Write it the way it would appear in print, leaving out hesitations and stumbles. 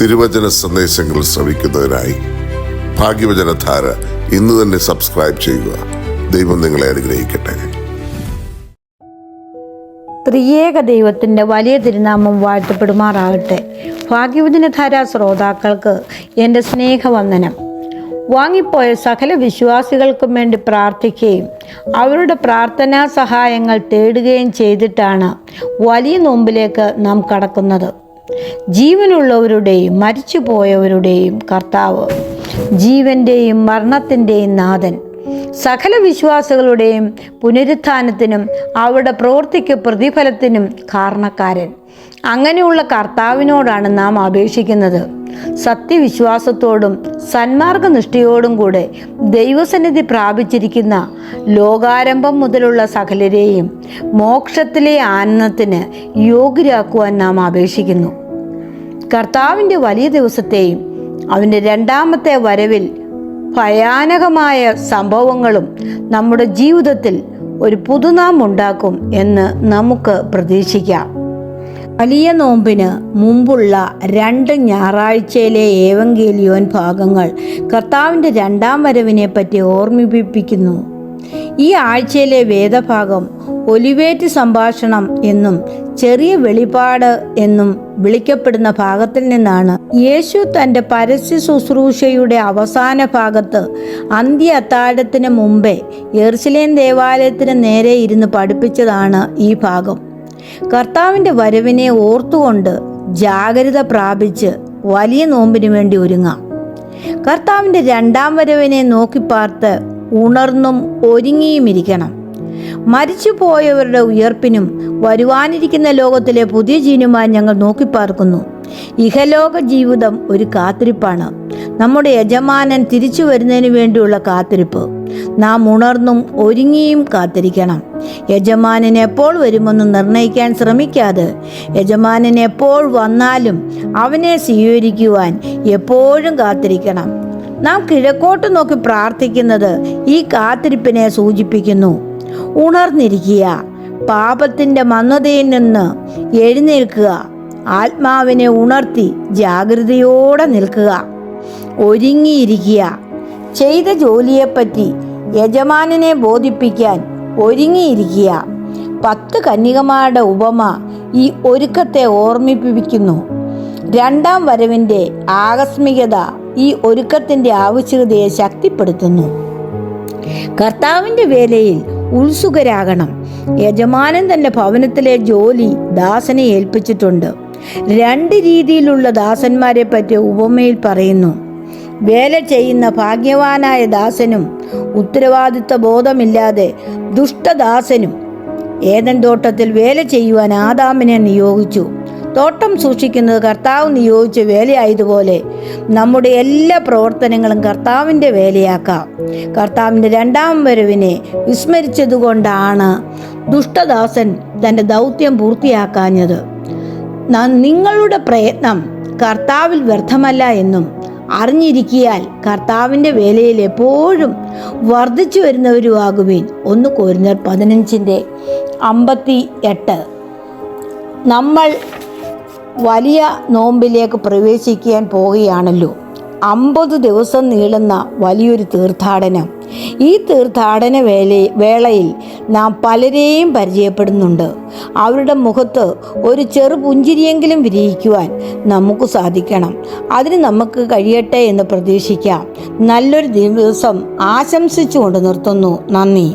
തിരുവചന സന്ദേശങ്ങൾ ശ്രവിക്കുന്നതിനായി ഭാഗ്യവചനധാര ഇന്ന് തന്നെ സബ്സ്ക്രൈബ് ചെയ്യുക. ദൈവം നിങ്ങളെ അനുഗ്രഹിക്കട്ടെ. ത്രിയേക ദൈവത്തിൻ്റെ വലിയ തിരുനാമം വാഴ്ത്തപ്പെടുമാറാകട്ടെ. ഭാഗ്യവചനധാര ശ്രോതാക്കൾക്ക് എൻ്റെ സ്നേഹവന്ദനം. വാങ്ങിപ്പോയ സകല വിശ്വാസികൾക്കും വേണ്ടി പ്രാർത്ഥിക്കുകയും അവരുടെ പ്രാർത്ഥനാ സഹായങ്ങൾ തേടുകയും ചെയ്തിട്ടാണ് വലിയ നോമ്പിലേക്ക് നാം കടക്കുന്നത്. ജീവനുള്ളവരുടെയും മരിച്ചുപോയവരുടെയും കർത്താവ്, ജീവൻ്റെയും മരണത്തിൻ്റെയും നാഥൻ, സകല വിശ്വാസികളുടെയും പുനരുത്ഥാനത്തിനും അവരുടെ പ്രവൃത്തിക്ക് പ്രതിഫലത്തിനും കാരണക്കാരൻ. അങ്ങനെയുള്ള കർത്താവിനോടാണ് നാം അപേക്ഷിക്കുന്നത്. സത്യവിശ്വാസത്തോടും സന്മാർഗനിഷ്ഠയോടും കൂടെ ദൈവസന്നിധി പ്രാപിച്ചിരിക്കുന്ന ലോകാരംഭം മുതലുള്ള സകലരെയും മോക്ഷത്തിലെ ആനന്ദത്തിന് യോഗ്യരാക്കുവാൻ നാം അപേക്ഷിക്കുന്നു. കർത്താവിൻ്റെ വലിയ ദിവസത്തെയും അവൻ്റെ രണ്ടാമത്തെ വരവിൽ ഭയാനകമായ സംഭവങ്ങളും നമ്മുടെ ജീവിതത്തിൽ ഒരു പുതുനാം ഉണ്ടാക്കും എന്ന് നമുക്ക് പ്രതീക്ഷിക്കാം. വലിയ നോമ്പിന് മുമ്പുള്ള 2 ഞായറാഴ്ചയിലെ ഏവങ്കേലിയോൻ ഭാഗങ്ങൾ കർത്താവിൻ്റെ രണ്ടാം വരവിനെ പറ്റി ഓർമ്മിപ്പിക്കുന്നു. ഈ ആഴ്ചയിലെ വേദഭാഗം ഒലിവേറ്റ് സംഭാഷണം എന്നും ചെറിയ വെളിപാട് എന്നും വിളിക്കപ്പെടുന്ന ഭാഗത്തിൽ നിന്നാണ്. യേശു തൻ്റെ പരസ്യ ശുശ്രൂഷയുടെ അവസാന ഭാഗത്ത് അന്ത്യ അത്താഴത്തിന് മുമ്പേ യെരുശലേം ദേവാലയത്തിന് നേരെ ഇരുന്ന് പഠിപ്പിച്ചതാണ് ഈ ഭാഗം. കർത്താവിൻ്റെ വരവിനെ ഓർത്തുകൊണ്ട് ജാഗ്രത പ്രാപിച്ച് വലിയ നോമ്പിന് വേണ്ടി ഒരുങ്ങാം. കർത്താവിൻ്റെ രണ്ടാം വരവിനെ നോക്കിപ്പാർത്ത് ഉണർന്നും ഒരുങ്ങിയുമിരിക്കണം. മരിച്ചുപോയവരുടെ ഉയർപ്പിനും വരുവാനിരിക്കുന്ന ലോകത്തിലെ പുതിയ ജീവനുമായി ഞങ്ങൾ നോക്കിപ്പാർക്കുന്നു. ഇഹലോക ജീവിതം ഒരു കാത്തിരിപ്പാണ്. നമ്മുടെ യജമാനൻ തിരിച്ചു വരുന്നതിന് വേണ്ടിയുള്ള കാത്തിരിപ്പ്. നാം ഉണർന്നും ഒരുങ്ങിയും കാത്തിരിക്കണം. യജമാനൻ എപ്പോൾ വരുമെന്ന് നിർണയിക്കാൻ ശ്രമിക്കാതെ, യജമാനൻ എപ്പോൾ വന്നാലും അവനെ സ്വീകരിക്കുവാൻ എപ്പോഴും കാത്തിരിക്കണം. നാം കിഴക്കോട്ട് നോക്കി പ്രാർത്ഥിക്കുന്നത് ഈ കാത്തിരിപ്പിനെ സൂചിപ്പിക്കുന്നു. ഉണർന്നിരിക്കുക, പാപത്തിൻ്റെ മന്ദതയിൽ നിന്ന് എഴുന്നേൽക്കുക, ആത്മാവിനെ ഉണർത്തി ജാഗ്രതയോടെ നിൽക്കുക, ഒരുങ്ങിയിരിക്കുക. ചെയ്ത ജോലിയെപ്പറ്റി യജമാനനെ ബോധിപ്പിക്കാൻ ഒരുങ്ങിയിരിക്കുക. 10 കന്യകമാരുടെ ഉപമ ഈ ഒരുക്കത്തെ ഓർമ്മിപ്പിക്കുന്നു. രണ്ടാം വരവിൻ്റെ ആകസ്മികത ഈ ഒരുക്കത്തിൻ്റെ ആവശ്യകതയെ ശക്തിപ്പെടുത്തുന്നു. കർത്താവിൻ്റെ വേലയിൽ ഉത്സുകരാകണം. യജമാനൻ തൻ്റെ ഭവനത്തിലെ ജോലി ദാസനെ ഏൽപ്പിച്ചിട്ടുണ്ട്. 2 രീതിയിലുള്ള ദാസന്മാരെ പറ്റി ഉപമയിൽ പറയുന്നു. വേല ചെയ്യുന്ന ഭാഗ്യവാനായ ദാസനും ഉത്തരവാദിത്വ ബോധമില്ലാതെ ദുഷ്ടദാസനും. ഏദൻ തോട്ടത്തിൽ വേല ചെയ്യുവാൻ ആദാമിനെ നിയോഗിച്ചു. തോട്ടം സൂക്ഷിക്കുന്നത് കർത്താവ് നിയോഗിച്ച വേലയായതുപോലെ നമ്മുടെ എല്ലാ പ്രവർത്തനങ്ങളും കർത്താവിൻ്റെ വേലയാക്കാം. കർത്താവിൻ്റെ രണ്ടാം വരവിനെ വിസ്മരിച്ചതുകൊണ്ടാണ് ദുഷ്ടദാസൻ തൻ്റെ ദൗത്യം പൂർത്തിയാക്കാഞ്ഞത്. നിങ്ങളുടെ പ്രയത്നം കർത്താവിൽ വ്യർത്ഥമല്ല എന്നും അറിഞ്ഞിരിക്കിയാൽ കർത്താവിൻ്റെ വേലയിൽ എപ്പോഴും വർദ്ധിച്ചു വരുന്നവരുമാകുവീൻ. 1 കൊരിന്ത്യർ 15:58. നമ്മൾ വലിയ നോമ്പിലേക്ക് പ്രവേശിക്കാൻ പോവുകയാണല്ലോ. 50 ദിവസം നീളുന്ന വലിയൊരു തീർത്ഥാടനം. ഈ തീർത്ഥാടന വേളയിൽ നാം പലരെയും പരിചയപ്പെടുന്നുണ്ട്. അവരുടെ മുഖത്ത് ഒരു ചെറു പുഞ്ചിരിയെങ്കിലും വിരിയിക്കുവാൻ നമുക്ക് സാധിക്കണം. അതിന് നമുക്ക് കഴിയട്ടെ എന്ന് പ്രതീക്ഷിക്കാം. നല്ലൊരു ദിവസം ആശംസിച്ചുകൊണ്ട് നിർത്തുന്നു. നന്ദി.